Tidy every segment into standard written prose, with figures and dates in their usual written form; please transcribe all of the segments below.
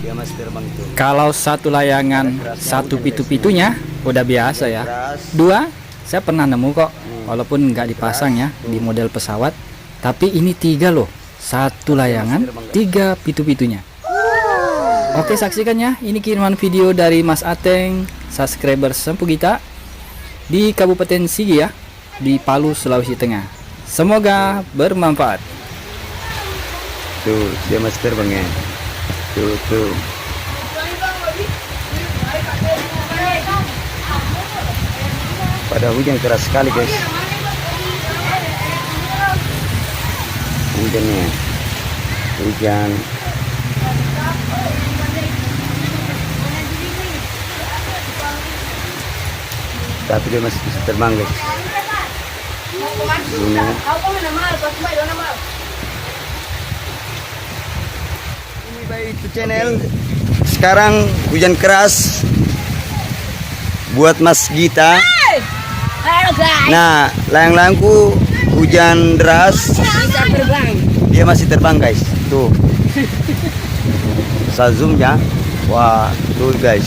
dia masih terbang tuh. Kalau satu layangan satu pitu-pitunya udah biasa ya. Dua saya pernah nemu kok, walaupun nggak dipasang ya di model pesawat. Tapi ini tiga loh, satu layangan, tiga pitu-pitunya. Oke, saksikan ya, ini kiriman video dari Mas Ateng, subscriber Sampu Gita di Kabupaten Sigi ya, di Palu, Sulawesi Tengah. Semoga bermanfaat. Tuh, dia masih terbang ya. Tuh. Pada hujan keras sekali guys. Hujannya, hujan. Tapi dia masih bisa terbang guys. Ini baik itu channel. Sekarang hujan keras buat Mas Gita. Nah, layang-layangku hujan deras. Dia masih terbang guys. Tuh. Saya zoom ya. Wah, tuh guys.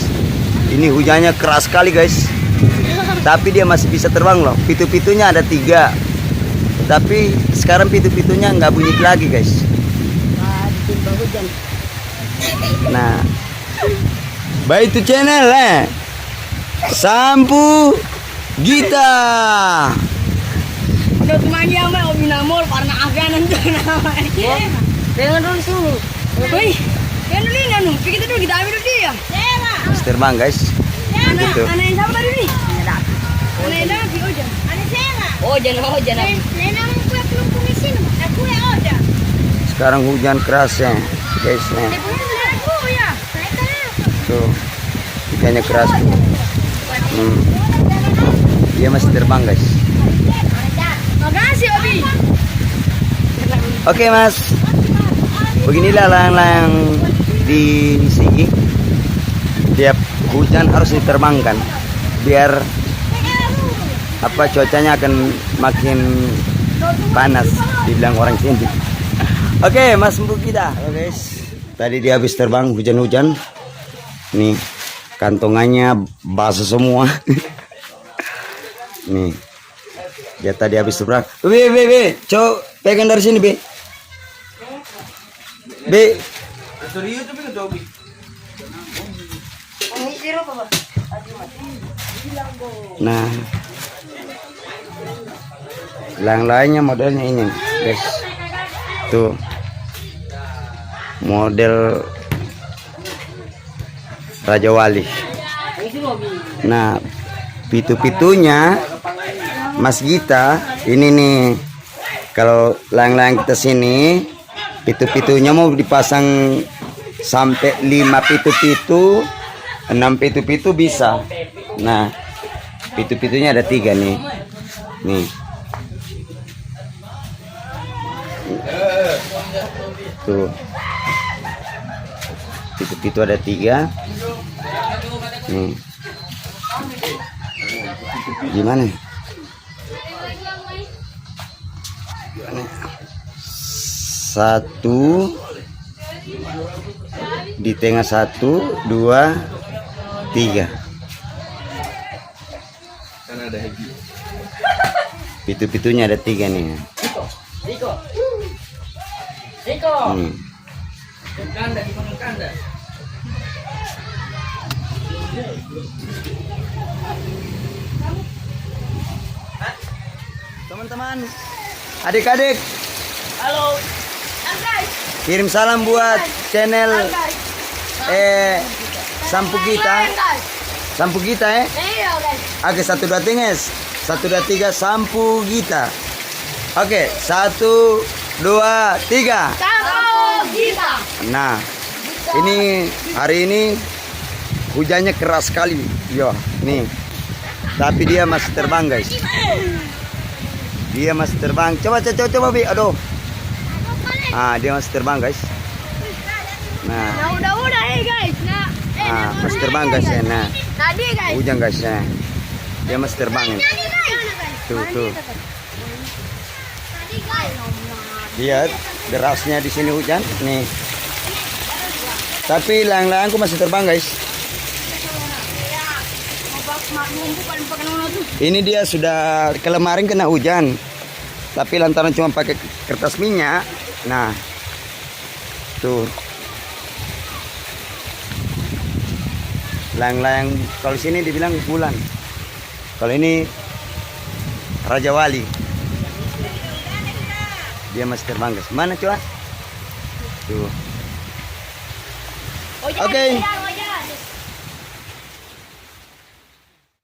Ini hujannya keras sekali guys. Tapi dia masih bisa terbang loh. Pitu-pitunya ada 3. Tapi sekarang pitu-pitunya nggak bunyi lagi guys. Nah, baik itu channel Sampu Gita. Udah temannya sama Om Binamol karena agan itu namanya. Dengan dulu suruh. Woi, kan dulu ini anu, kita dulu kita ambil dulu dia. Masih terbang guys. Gitu. Anak yang sama tadi nih. Anak yang sama di Ojan. Anak saya. Ojan. Nenek aku yang belum punya sini. Aku ya Ojan. Sekarang hujan keras ya guys. Aku ya. Tuh, hujannya keras. Dia masih terbang guys. Makasih Obi. Oke mas, beginilah layang-layang di Sigi. Tiap hujan harus diterbangkan biar cuacanya akan makin panas, dibilang orang sini. Oke Mas Sampu Gita. Oke guys, tadi dia habis terbang hujan-hujan. Nih kantongannya basah semua. Nih dia tadi habis terbang. Be, coba pegang dari sini be. Nah, layang-layangnya modelnya ini guys. Tuh model Raja Wali. Nah, pitu-pitunya Mas Gita ini nih. Kalau layang-layang kita sini, pitu-pitunya mau dipasang sampai 5 pitu-pitu, 6 pitu-pitu bisa. Nah, pitu-pitunya ada 3 nih. Nih. Tuh. Pitu-pitu ada 3. Nih. Gimana? Satu di tengah 1, 2, 3. Pitu-pitunya ada 3 nih. Teman-teman, adik-adik, Halo. kirim salam buat channel Sampu Gita. Sampu Gita Iya guys. Oke, 1 2 3 1 2 3 Sampu Gita. Oke, 1 2 3. Sampu Gita. Nah, ini hari ini hujannya keras sekali. Yo, nih. Tapi dia masih terbang, guys. Dia masih terbang. Coba Bi. Aduh. Ah, dia masih terbang, guys. Nah, Udah guys. masih terbang, guys ya. Nah, Tadi guys. hujan, guys ya. Dia masih terbang. Tuh. Lihat derasnya di sini hujan. Nih. Tapi layang-layangku masih terbang guys. Ini dia sudah kemarin kena hujan. Tapi lantaran cuma pakai kertas minyak. Nah. Tuh. Layang-layang kalau sini dibilang bulan. Kalau ini Raja Wali. Dia masih terbang guys. Mana coba? Tuh. Oke.